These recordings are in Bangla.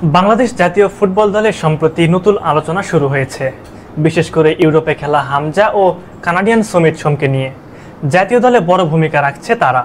বাংলাদেশ জাতীয় ফুটবল দলের সম্প্রতি নতুন আলোচনা শুরু হয়েছে, বিশেষ করে ইউরোপে খেলা হামজা ও কানাডিয়ান সমিত সোমকে নিয়ে। জাতীয় দলে বড় ভূমিকা রাখছে তারা।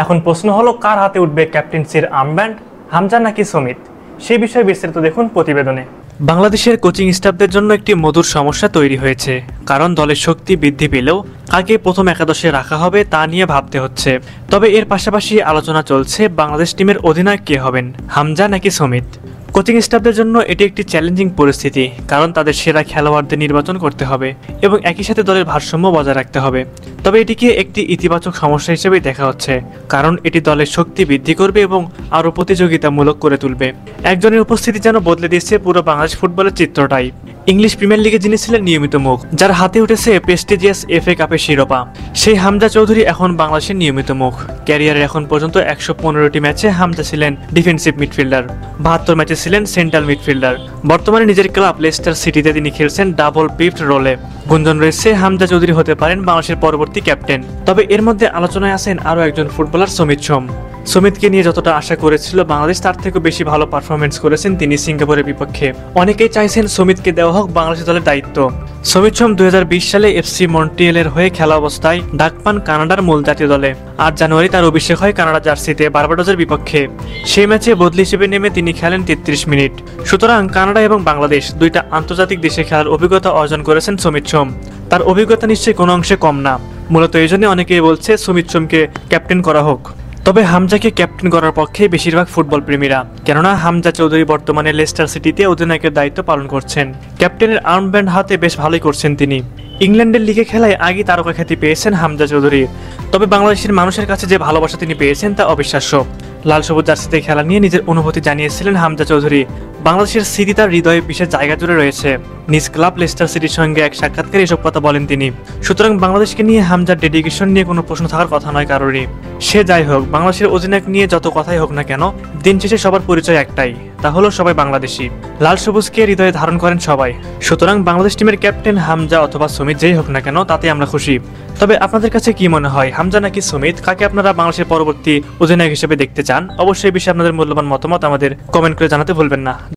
এখন প্রশ্ন হলো, কার হাতে উঠবে ক্যাপ্টেন্সির আর্মব্যান্ড, হামজা নাকি সমিত? সেই বিষয়ে বিস্তারিত দেখুন প্রতিবেদনে। বাংলাদেশের কোচিং স্টাফদের জন্য একটি মধুর সমস্যা তৈরি হয়েছে, কারণ দলের শক্তি বৃদ্ধি পেলেও কাকে প্রথম একাদশে রাখা হবে তা নিয়ে ভাবতে হচ্ছে। তবে এর পাশাপাশি আলোচনা চলছে বাংলাদেশ টিমের অধিনায়ক কে হবেন, হামজা নাকি সমিত। কোচিং স্টাফদের জন্য এটি একটি চ্যালেঞ্জিং পরিস্থিতি, কারণ তাদের সেরা খেলোয়াড়দের নির্বাচন করতে হবে এবং একই সাথে দলের ভারসাম্য বজায় রাখতে হবে। তবে এটিকে একটি ইতিবাচক সমস্যা হিসেবেই দেখা হচ্ছে, কারণ এটি দলের শক্তি বৃদ্ধি করবে এবং আরও প্রতিযোগিতামূলক করে তুলবে। একজনের উপস্থিতি যেন বদলে দিচ্ছে পুরো বাংলাদেশ ফুটবলের চিত্রটাই। ইংলিশ প্রিমিয়ার লিগে যিনি ছিলেন নিয়মিত মুখ, যার হাতে উঠেছে প্রেস্টিজিয়াস FA কাপের শিরোপা, সেই হামজা চৌধুরী এখন বাংলাদেশের নিয়মিত মুখ। ক্যারিয়ারের এখন পর্যন্ত 115টি ম্যাচে হামজা ছিলেন ডিফেন্সিভ মিডফিল্ডার, 72 ম্যাচে ছিলেন সেন্ট্রাল মিডফিল্ডার। বর্তমানে নিজের ক্লাব লেস্টার সিটিতে তিনি খেলছেন ডাবল পিভট রোলে। গুঞ্জন রয়েছে হামজা চৌধুরী হতে পারেন বাংলাদেশের পরবর্তী ক্যাপ্টেন। তবে এর মধ্যে আলোচনায় আছেন আরও একজন ফুটবলার, সমিত সোম। সমিতকে নিয়ে যতটা আশা করেছিল বাংলাদেশ, তার থেকেও বেশি ভালো পারফরমেন্স করেছেন তিনি সিঙ্গাপুরের বিপক্ষে। অনেকেই চাইছেন সমিতকে দেওয়া হোক বাংলাদেশ দলের দায়িত্ব। সমিত সোম 2020 সালে FC মন্ট্রিয়েলের হয়ে খেলা অবস্থায় ডাক পান কানাডার মূল জাতীয় দলে। 8 জানুয়ারি তার অভিষেক হয় কানাডা জার্সিতে বার্বাডোসের বিপক্ষে। সেই ম্যাচে বদলি হিসেবে নেমে তিনি খেলেন 33 মিনিট। সুতরাং কানাডা এবং বাংলাদেশ দুইটা আন্তর্জাতিক দেশে খেলার অভিজ্ঞতা অর্জন করেছেন সমিত সোম। তার অভিজ্ঞতা নিশ্চয়ই কোনো অংশে কম না। মূলত এই জন্য অনেকেই বলছে সমিত সোমকে ক্যাপ্টেন করা হোক। তবে হামজাকে ক্যাপ্টেন করার পক্ষে বেশিরভাগ ফুটবল প্রেমীরা, কেননা হামজা চৌধুরী বর্তমানে লেস্টার সিটিতে অধিনায়কের দায়িত্ব পালন করছেন। ক্যাপ্টেনের আর্মব্যান্ড হাতে বেশ ভালোই করছেন তিনি। ইংল্যান্ডের লিগে খেলায় আগে তারকা খ্যাতি পেয়েছেন হামজা চৌধুরী। তবে বাংলাদেশের মানুষের কাছে যে ভালোবাসা তিনি পেয়েছেন তা অবিশ্বাস্য। লাল সবুজ জার্সিতে খেলা নিয়ে নিজের অনুভূতি জানিয়েছিলেন হামজা চৌধুরী। বাংলাদেশের স্মৃতি তার হৃদয়ে বিশেষ জায়গা জুড়ে রয়েছে। নিজ ক্লাব লেস্টার সিটির সঙ্গে এক সাক্ষাৎকারে এসব কথা বলেন তিনি। সুতরাং বাংলাদেশকে নিয়ে হামজার ডেডিকেশন নিয়ে কোনো প্রশ্ন থাকার কথা নয় কারোরই। সে যাই হোক, বাংলাদেশের অধিনায়ক নিয়ে যত কথাই হোক না কেন, দিন শেষে সবার পরিচয় একটাই, তা হলো সবাই বাংলাদেশি। লাল সবুজকে হৃদয়ে ধারণ করেন সবাই। সুতরাং বাংলাদেশ টিমের ক্যাপ্টেন হামজা অথবা সমিত যেই হোক না কেন, তাতে আমরা খুশি। তবে আপনাদের কাছে কি মনে হয়, হামজা নাকি সমিত, কাকে আপনারা বাংলাদেশের পরবর্তী অধিনায়ক হিসেবে দেখতে চান? অবশ্যই এই বিষয়ে আপনাদের মূল্যবান মতামত আমাদের কমেন্ট করে জানাতে ভুলবেন না।